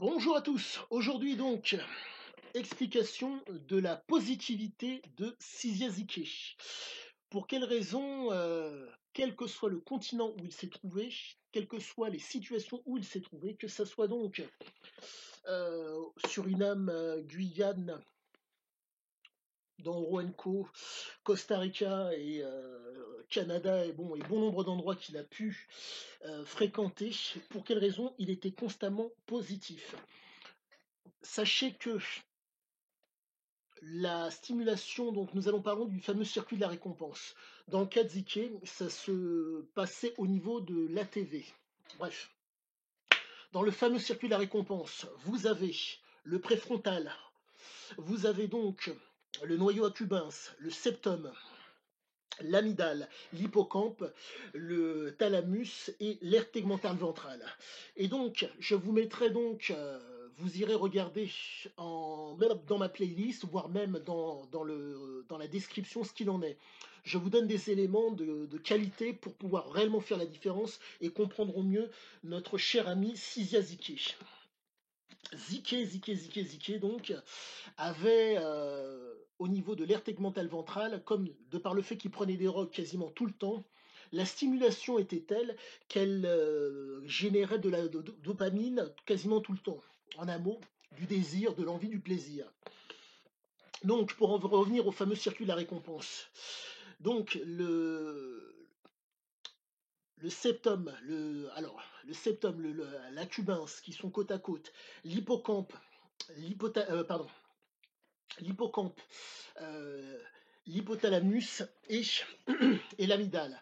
Bonjour à tous. Aujourd'hui donc, explication de la positivité de Siziazike. Pour quelle raison, quel que soit le continent où il s'est trouvé, quelles que soient les situations où il s'est trouvé, que ça soit donc Suriname, Guyane, dans Roenco, Costa Rica et Canada et bon nombre d'endroits qu'il a pu fréquenter. Pour quelle raison il était constamment positif. Sachez que la stimulation, donc nous allons parler du fameux circuit de la récompense. Dans le cas de Zike, ça se passait au niveau de l'ATV. Bref, dans le fameux circuit de la récompense, vous avez le préfrontal, vous avez donc le noyau accumbens, le septum, l'amygdale, l'hippocampe, le thalamus et l'aire tegmentale ventrale. Et donc, je vous mettrai donc, vous irez regarder même dans ma playlist, voire même dans la description ce qu'il en est. Je vous donne des éléments de qualité pour pouvoir réellement faire la différence et comprendre au mieux notre cher ami Sizia Zike. Zike, donc, avait au niveau de l'aire tegmentale ventrale, comme de par le fait qu'il prenait des drogues quasiment tout le temps, la stimulation était telle qu'elle générait de la dopamine quasiment tout le temps. En un mot, du désir, de l'envie, du plaisir. Donc, pour en revenir au fameux circuit de la récompense. Donc, le septum, le septum, l'accumbens, qui sont côte à côte, l'hippocampe, pardon, l'hippocampe, euh, l'hypothalamus et l'amygdale.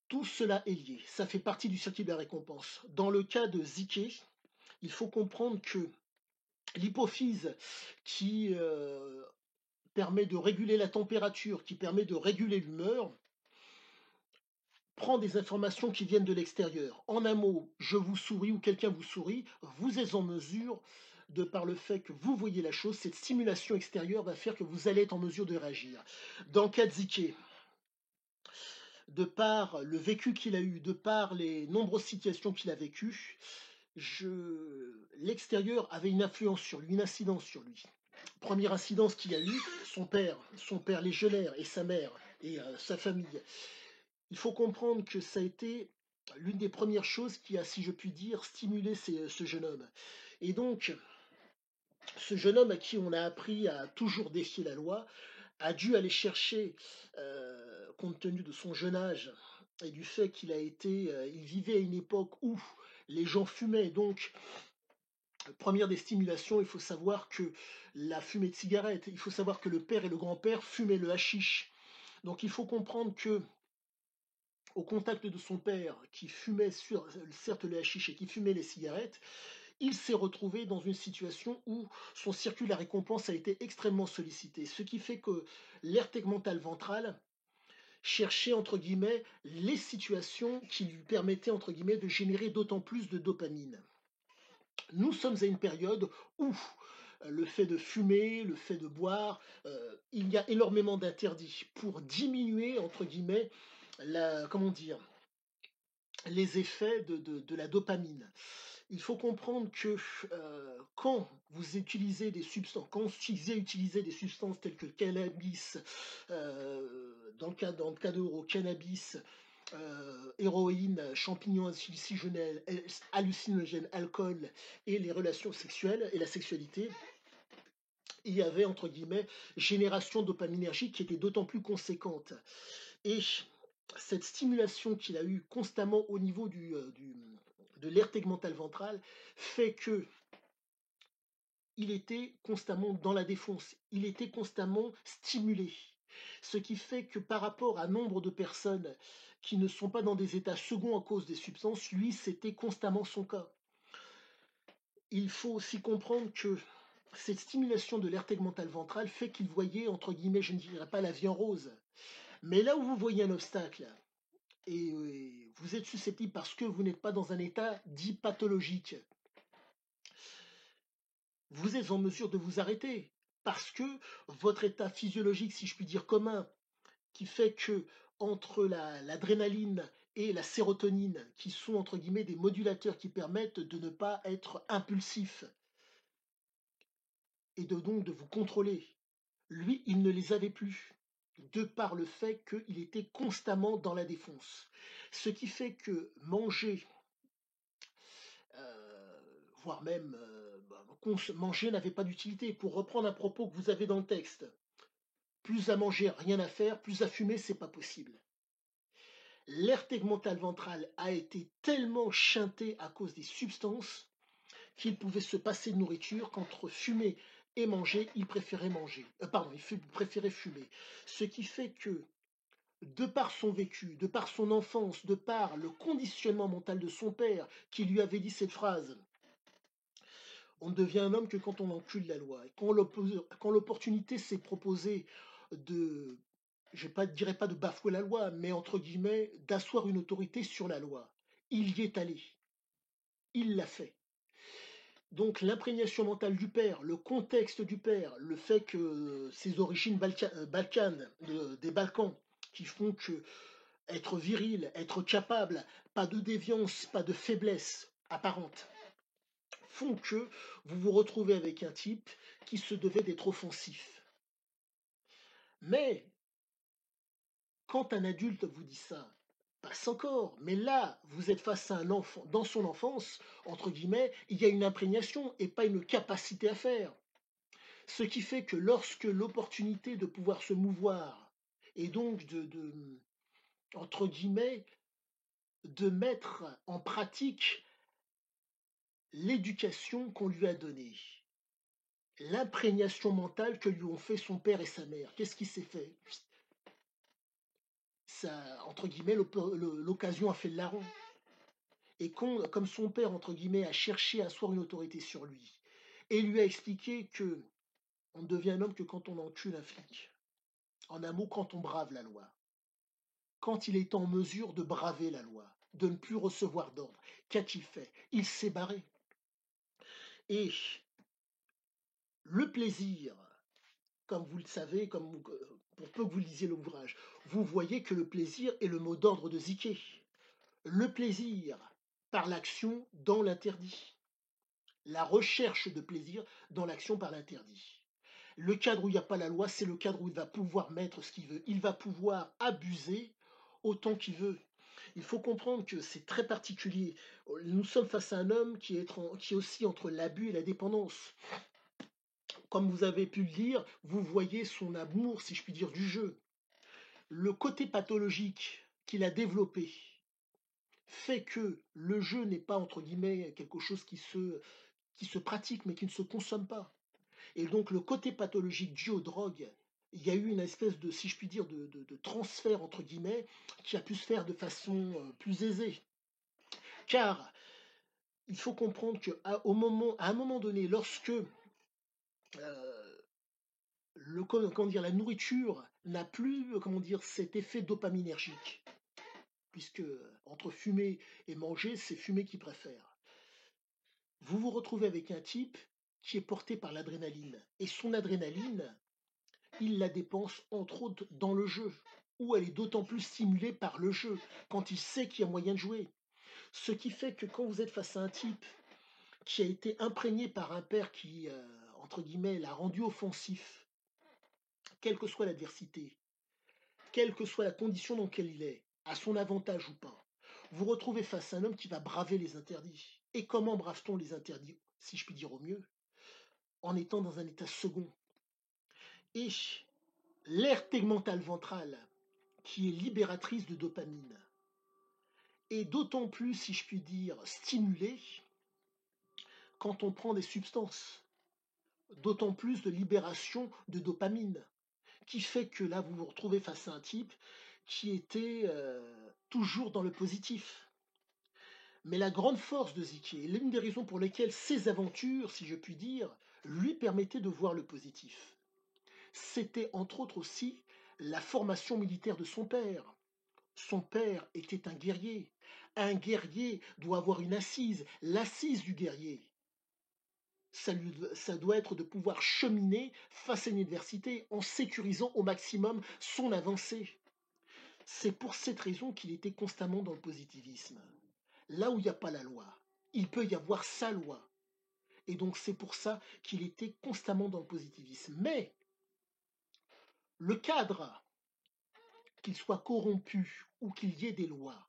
Tout cela est lié, ça fait partie du circuit de la récompense. Dans le cas de Zike, il faut comprendre que l'hypophyse qui permet de réguler la température, qui permet de réguler l'humeur, prend des informations qui viennent de l'extérieur. En un mot, je vous souris ou quelqu'un vous sourit, vous êtes en mesure, de par le fait que vous voyez la chose, cette stimulation extérieure va faire que vous allez être en mesure de réagir. Dans Kadzike, de par le vécu qu'il a eu, de par les nombreuses situations qu'il a vécues, l'extérieur avait une influence sur lui, une incidence sur lui. Première incidence qu'il a eu, son père légionnaire et sa mère et sa famille. Il faut comprendre que ça a été l'une des premières choses qui a, si je puis dire, stimulé ce jeune homme. Et donc, ce jeune homme à qui on a appris à toujours défier la loi a dû aller chercher, compte tenu de son jeune âge et du fait il vivait à une époque où les gens fumaient, donc première des stimulations, il faut savoir que la fumée de cigarette, il faut savoir que le père et le grand-père fumaient le hashish. Donc il faut comprendre que au contact de son père, qui fumait certes le hashish et qui fumait les cigarettes, il s'est retrouvé dans une situation où son circuit de la récompense a été extrêmement sollicité. Ce qui fait que l'aire tegmentale ventrale cherchait, entre guillemets, les situations qui lui permettaient, entre guillemets, de générer d'autant plus de dopamine. Nous sommes à une période où le fait de fumer, le fait de boire, il y a énormément d'interdits pour diminuer, entre guillemets, comment dire, les effets de la dopamine. Il faut comprendre que quand vous utilisez des substances, quand vous utilisez des substances telles que le cannabis, dans le cas d'euro, cannabis, héroïne, champignons hallucinogènes, alcool et les relations sexuelles et la sexualité, il y avait entre guillemets génération dopaminergique qui était d'autant plus conséquente. Et cette stimulation qu'il a eue constamment au niveau de l'aire tegmentale ventrale fait que il était constamment dans la défonce, il était constamment stimulé. Ce qui fait que par rapport à nombre de personnes qui ne sont pas dans des états seconds à cause des substances, lui, c'était constamment son cas. Il faut aussi comprendre que cette stimulation de l'aire tegmentale ventrale fait qu'il voyait, entre guillemets, je ne dirais pas la vie en rose, mais là où vous voyez un obstacle, et vous êtes susceptible parce que vous n'êtes pas dans un état dit pathologique, vous êtes en mesure de vous arrêter parce que votre état physiologique, si je puis dire commun, qui fait que entre l'adrénaline et la sérotonine, qui sont entre guillemets des modulateurs qui permettent de ne pas être impulsif et donc de vous contrôler. Lui, il ne les avait plus, de par le fait qu'il était constamment dans la défense. Ce qui fait que manger, voire même manger n'avait pas d'utilité. Pour reprendre un propos que vous avez dans le texte, plus à manger, rien à faire, plus à fumer, c'est pas possible. L'aire tegmentale ventrale a été tellement chintée à cause des substances qu'il pouvait se passer de nourriture qu'entre fumer et manger, il préférait manger. Il préférait fumer. Ce qui fait que, de par son vécu, de par son enfance, de par le conditionnement mental de son père, qui lui avait dit cette phrase: on ne devient un homme que quand on encule la loi. Et quand l'opportunité s'est proposée de, je ne dirais pas de bafouer la loi, mais entre guillemets, d'asseoir une autorité sur la loi, il y est allé. Il l'a fait. Donc l'imprégnation mentale du père, le contexte du père, le fait que ses origines balkanes, des Balkans, qui font que être viril, être capable, pas de déviance, pas de faiblesse apparente, font que vous vous retrouvez avec un type qui se devait d'être offensif. Mais quand un adulte vous dit ça, passe encore. Mais là, vous êtes face à un enfant. Dans son enfance, entre guillemets, il y a une imprégnation et pas une capacité à faire. Ce qui fait que lorsque l'opportunité de pouvoir se mouvoir et donc entre guillemets, de mettre en pratique l'éducation qu'on lui a donnée, l'imprégnation mentale que lui ont fait son père et sa mère, qu'est-ce qui s'est fait? Ça, entre guillemets, l'occasion a fait le larron. Et comme son père, entre guillemets, a cherché à asseoir une autorité sur lui, et lui a expliqué que on ne devient un homme que quand on encule un flic. En un mot, quand on brave la loi. Quand il est en mesure de braver la loi, de ne plus recevoir d'ordre, qu'a-t-il fait? Il s'est barré. Et le plaisir, comme vous le savez, pour peu que vous lisiez l'ouvrage, vous voyez que le plaisir est le mot d'ordre de Ziké. Le plaisir par l'action dans l'interdit. La recherche de plaisir dans l'action par l'interdit. Le cadre où il n'y a pas la loi, c'est le cadre où il va pouvoir mettre ce qu'il veut. Il va pouvoir abuser autant qu'il veut. Il faut comprendre que c'est très particulier. Nous sommes face à un homme qui est aussi entre l'abus et la dépendance. Comme vous avez pu le lire, vous voyez son amour, si je puis dire, du jeu. Le côté pathologique qu'il a développé fait que le jeu n'est pas, entre guillemets, quelque chose qui se pratique, mais qui ne se consomme pas. Et donc, le côté pathologique dû aux drogues, il y a eu une espèce de, si je puis dire, de transfert, entre guillemets, qui a pu se faire de façon plus aisée. Car il faut comprendre qu'à un moment donné, lorsque la nourriture n'a plus cet effet dopaminergique, puisque entre fumer et manger, c'est fumer qui préfère. Vous vous retrouvez avec un type qui est porté par l'adrénaline. Et son adrénaline, il la dépense entre autres dans le jeu, où elle est d'autant plus stimulée par le jeu, quand il sait qu'il y a moyen de jouer. Ce qui fait que quand vous êtes face à un type qui a été imprégné par un père qui, entre guillemets, l'a rendu offensif, quelle que soit l'adversité, quelle que soit la condition dans laquelle il est, à son avantage ou pas, vous retrouvez face à un homme qui va braver les interdits. Et comment brave-t-on les interdits, si je puis dire au mieux? En étant dans un état second. Et l'aire tegmentale ventrale, qui est libératrice de dopamine, est d'autant plus, si je puis dire, stimulée quand on prend des substances, d'autant plus de libération de dopamine, qui fait que là, vous vous retrouvez face à un type qui était toujours dans le positif. Mais la grande force de Ziki, l'une des raisons pour lesquelles ses aventures, si je puis dire, lui permettaient de voir le positif, c'était entre autres aussi la formation militaire de son père. Son père était un guerrier. Un guerrier doit avoir une assise, l'assise du guerrier. Ça doit être de pouvoir cheminer face à une adversité en sécurisant au maximum son avancée. C'est pour cette raison qu'il était constamment dans le positivisme. Là où il n'y a pas la loi, il peut y avoir sa loi. Et donc c'est pour ça qu'il était constamment dans le positivisme. Mais le cadre, qu'il soit corrompu ou qu'il y ait des lois,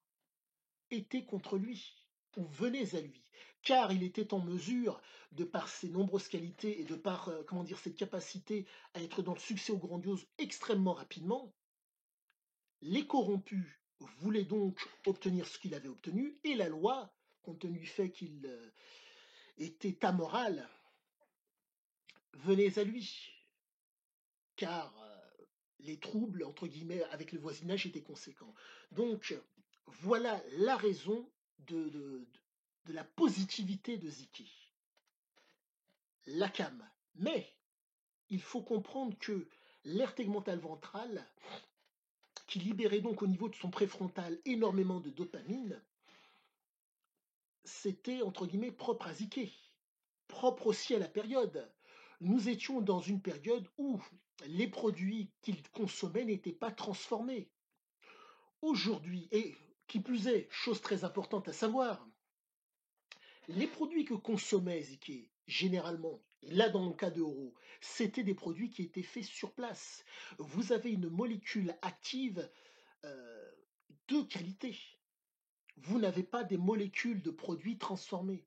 était contre lui ou venez à lui, car il était en mesure, de par ses nombreuses qualités et de par comment dire, cette capacité à être dans le succès au grandiose extrêmement rapidement. Les corrompus voulaient donc obtenir ce qu'il avait obtenu, et la loi, compte tenu du fait qu'il était amoral, venait à lui, car les troubles, entre guillemets, avec le voisinage étaient conséquents. Donc, voilà la raison de la positivité de Ziki, la cam. Mais, il faut comprendre que l'aire tegmentale ventrale, qui libérait donc au niveau de son préfrontal énormément de dopamine, c'était entre guillemets propre à Ziki, propre aussi à la période. Nous étions dans une période où les produits qu'il consommait n'étaient pas transformés. Aujourd'hui, et qui plus est, chose très importante à savoir, les produits que consommait Ziki, généralement, et là dans le cas d'Euro, c'était des produits qui étaient faits sur place. Vous avez une molécule active euh, de qualité. Vous n'avez pas des molécules de produits transformés.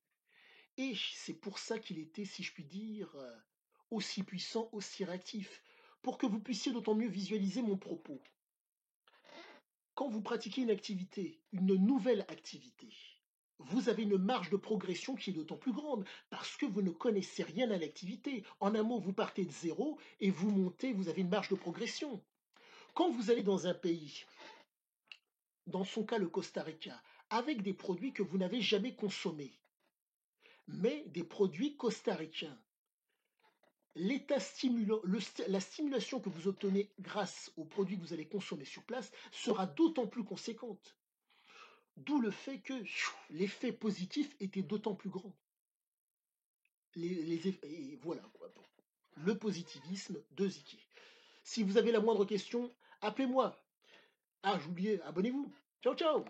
Et c'est pour ça qu'il était, si je puis dire, aussi puissant, aussi réactif. Pour que vous puissiez d'autant mieux visualiser mon propos. Quand vous pratiquez une activité, une nouvelle activité, vous avez une marge de progression qui est d'autant plus grande parce que vous ne connaissez rien à l'activité. En un mot, vous partez de zéro et vous montez, vous avez une marge de progression. Quand vous allez dans un pays, dans son cas le Costa Rica, avec des produits que vous n'avez jamais consommés, mais des produits costaricains, l'état stimulant, la stimulation que vous obtenez grâce aux produits que vous allez consommer sur place sera d'autant plus conséquente. D'où le fait que l'effet positif était d'autant plus grand. Et voilà quoi. Le positivisme de Ziki. Si vous avez la moindre question, appelez-moi. Ah, j'oubliais, abonnez-vous. Ciao, ciao.